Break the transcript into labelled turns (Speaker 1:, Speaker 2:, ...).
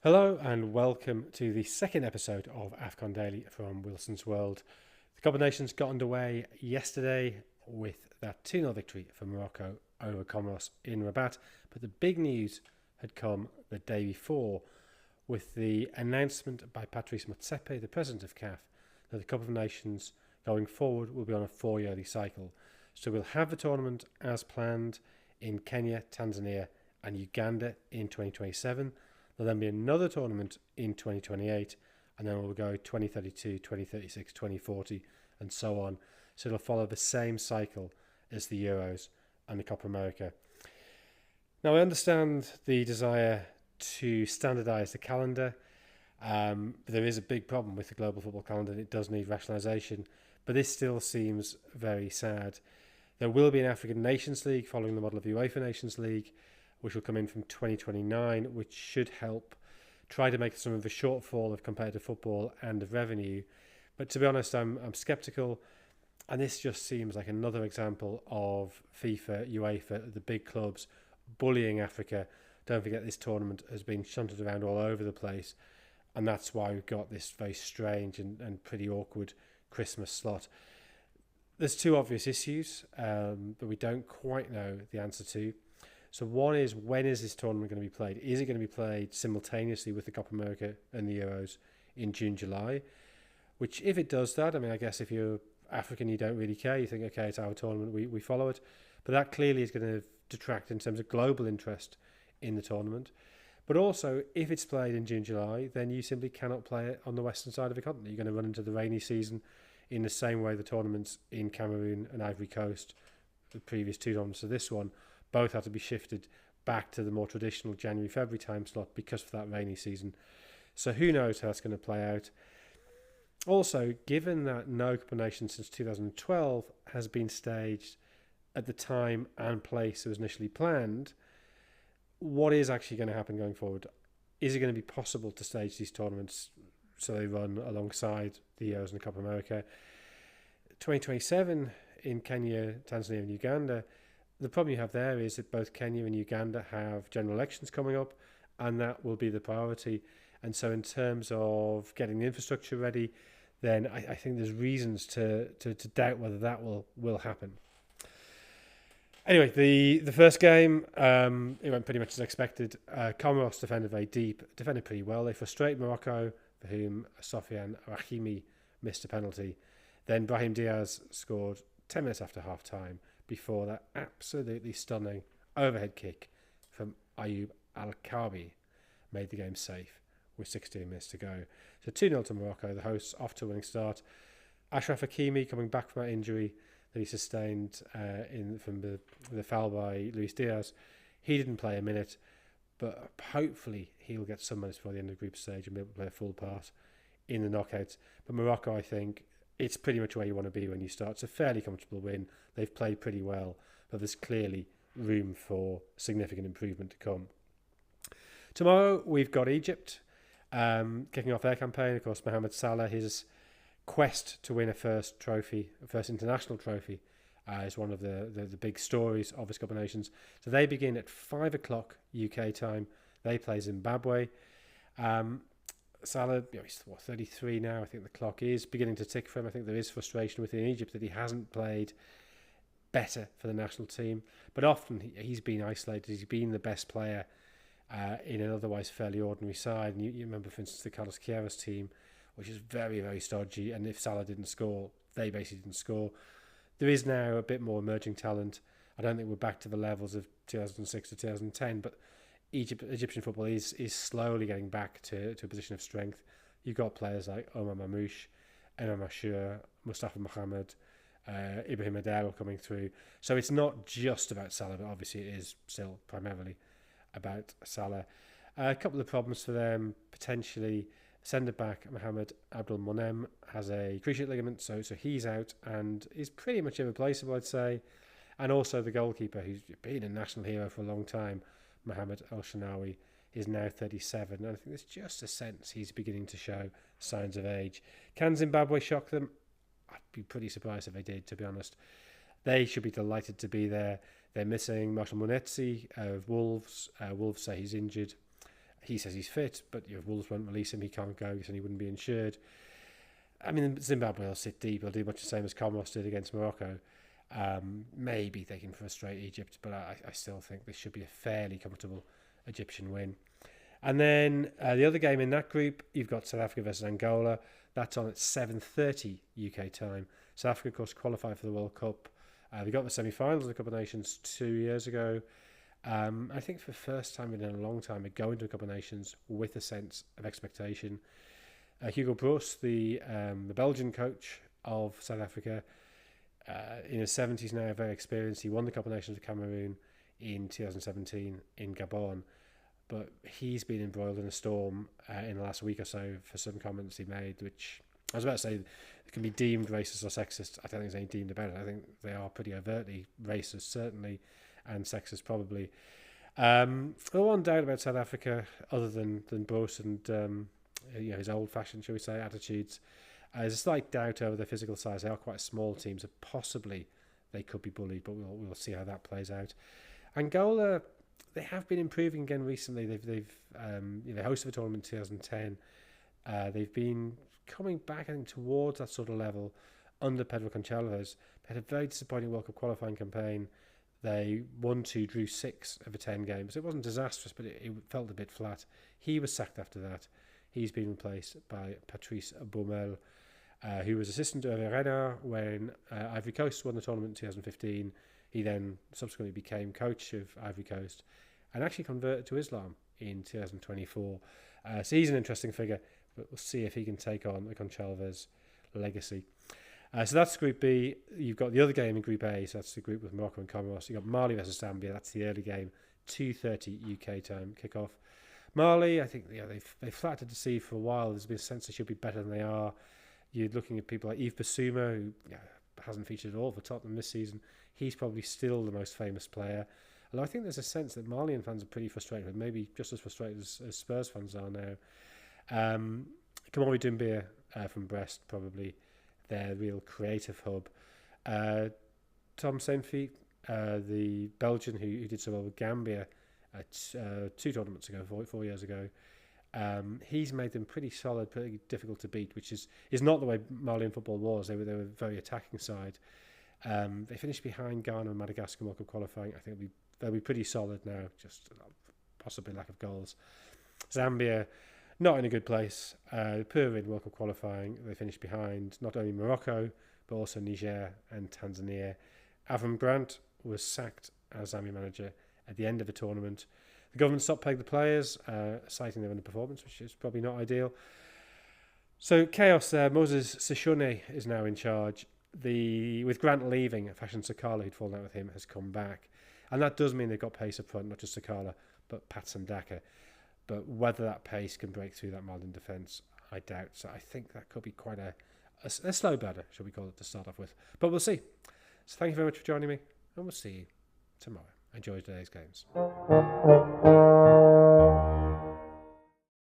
Speaker 1: Hello and welcome to the second episode of Afcon Daily from Wilson's World. The Cup of Nations got underway yesterday with that 2-0 victory for Morocco over Comoros in Rabat, but the big news had come the day before with the announcement by Patrice Motsepe, the president of CAF, that the Cup of Nations going forward will be on a 4-yearly cycle. So we'll have the tournament as planned in Kenya, Tanzania and Uganda in 2027. There'll then be another tournament in 2028, and then we'll go 2032, 2036, 2040, and so on. So it'll follow the same cycle as the Euros and the Copa America. Now, I understand the desire to standardise the calendar. There is a big problem with the global football calendar, and it does need rationalisation, but this still seems very sad. There will be an African Nations League following the model of the UEFA Nations League, which will come in from 2029, which should help try to make some of the shortfall of competitive football and of revenue. But to be honest, I'm sceptical, and this just seems like another example of FIFA, UEFA, the big clubs bullying Africa. Don't forget, this tournament has been shunted around all over the place, and that's why we've got this very strange and pretty awkward Christmas slot. There's two obvious issues that we don't quite know the answer to. So one is, when is this tournament going to be played? Is it going to be played simultaneously with the Copa America and the Euros in June, July? Which, if it does that, I mean, I guess if you're African, you don't really care. You think, okay, it's our tournament, we follow it. But that clearly is going to detract in terms of global interest in the tournament. But also, if it's played in June, July, then you simply cannot play it on the western side of the continent. You're going to run into the rainy season in the same way the tournaments in Cameroon and Ivory Coast, the previous two tournaments to this one, both had to be shifted back to the more traditional January-February time slot because of that rainy season. So who knows how that's going to play out. Also, given that no Cup of Nations since 2012 has been staged at the time and place it was initially planned, what is actually going to happen going forward? Is it going to be possible to stage these tournaments so they run alongside the Euros and the Copa America? 2027 in Kenya, Tanzania and Uganda, the problem you have there is that both Kenya and Uganda have general elections coming up, and that will be the priority. And so in terms of getting the infrastructure ready, then I think there's reasons to doubt whether that will happen. Anyway, the first game, it went pretty much as expected. Comoros defended very deep, defended pretty well. They frustrated Morocco, for whom Sofiane Rahimi missed a penalty. Then Brahim Diaz scored 10 minutes after half-time, before that absolutely stunning overhead kick from Ayoub Al-Kabi made the game safe with 16 minutes to go. So 2-0 to Morocco, the hosts off to a winning start. Achraf Hakimi coming back from that injury that he sustained from the foul by Luis Diaz. He didn't play a minute, but hopefully he'll get some minutes before the end of the group stage and be able to play a full part in the knockouts. But Morocco, I think, it's pretty much where you want to be when you start. It's a fairly comfortable win. They've played pretty well, but there's clearly room for significant improvement to come. Tomorrow, we've got Egypt kicking off their campaign. Of course, Mohamed Salah, his quest to win a first international trophy, is one of the big stories of this Cup of Nations. So they begin at 5 o'clock UK time. They play Zimbabwe. Salah, he's 33 now. I think the clock is beginning to tick for him. I think there is frustration within Egypt that he hasn't played better for the national team. But often he's been isolated. He's been the best player in an otherwise fairly ordinary side. And you remember, for instance, the Carlos Queiroz team, which is very, very stodgy. And if Salah didn't score, they basically didn't score. There is now a bit more emerging talent. I don't think we're back to the levels of 2006 to 2010, but Egyptian football is slowly getting back to a position of strength. You've got players like Omar Mamouche, Emma Mashur, Mustafa Mohamed, Ibrahim Adel coming through. So it's not just about Salah, but obviously it is still primarily about Salah. A couple of problems for them, potentially. Centre-back Mohamed Abdul Monem has a cruciate ligament, so he's out and is pretty much irreplaceable, I'd say. And also the goalkeeper, who's been a national hero for a long time, Mohamed El Shanawi, is now 37, and I think there's just a sense he's beginning to show signs of age. Can Zimbabwe shock them? I'd be pretty surprised if they did, to be honest. They should be delighted to be there. They're missing Marshall Munetsi of Wolves. Wolves say he's injured. He says he's fit, but Wolves won't release him. He can't go, and he wouldn't be insured. I mean, Zimbabwe will sit deep. They'll do much the same as Comoros did against Morocco. Maybe they can frustrate Egypt, but I still think this should be a fairly comfortable Egyptian win. And then the other game in that group, you've got South Africa versus Angola. That's on at 7:30 UK time. South Africa, of course, qualified for the World Cup. They got the semi-finals of the Cup of Nations 2 years ago. I think for the first time in a long time, they go into a Cup of Nations with a sense of expectation. Hugo Broos, the Belgian coach of South Africa, in his 70s now, very experienced. He won the Cup of Nations with Cameroon in 2017 in Gabon. But he's been embroiled in a storm in the last week or so for some comments he made, which I was about to say can be deemed racist or sexist. I don't think there's any deemed about it. I think they are pretty overtly racist, certainly, and sexist probably. The one doubt about South Africa, other than Bruce and his old-fashioned, shall we say, attitudes, there's a slight doubt over their physical size. They are quite small teams, so possibly they could be bullied, but we'll see how that plays out. Angola, they have been improving again recently. They hosted the tournament in 2010. They've been coming back, I think, towards that sort of level under Pedro Gonçalves. They had a very disappointing World Cup qualifying campaign. They won 2, drew 6 of the 10 games. It wasn't disastrous, but it felt a bit flat. He was sacked after that. He's been replaced by Patrice Baumel, who was assistant to Hervé Renard when Ivory Coast won the tournament in 2015. He then subsequently became coach of Ivory Coast and actually converted to Islam in 2024. So he's an interesting figure, but we'll see if he can take on the Gonçalves legacy. So that's Group B. You've got the other game in Group A, so that's the group with Morocco and Comoros. You've got Mali versus Zambia. That's the early game, 2:30 UK time kickoff. Mali, I think they've flattered to see for a while. There's been a sense they should be better than they are. You're looking at people like Yves Bissouma, who hasn't featured at all for Tottenham this season. He's probably still the most famous player. Although I think there's a sense that Malian fans are pretty frustrated, maybe just as frustrated as Spurs fans are now. Kamori Doumbia from Brest, probably their real creative hub. Tom Saintfiet, the Belgian who did so well with Gambia at 2 tournaments ago, 4 years ago. He's made them pretty solid, pretty difficult to beat, which is not the way Malian football was. They were a very attacking side. They finished behind Ghana and Madagascar World Cup qualifying. I think they'll be pretty solid now, just possibly lack of goals. Zambia, not in a good place. Poor in World Cup qualifying. They finished behind not only Morocco, but also Niger and Tanzania. Avram Grant was sacked as Zambia manager at the end of the tournament. The government stopped paying the players, citing their underperformance, which is probably not ideal. So chaos there. Moses Sishone is now in charge. With Grant leaving, Fashion Sakala, who'd fallen out with him, has come back. And that does mean they've got pace up front, not just Sakala, but Patson Daka. But whether that pace can break through that Malian defence, I doubt. So I think that could be quite a slow burner, shall we call it, to start off with. But we'll see. So thank you very much for joining me, and we'll see you tomorrow. Enjoy today's games.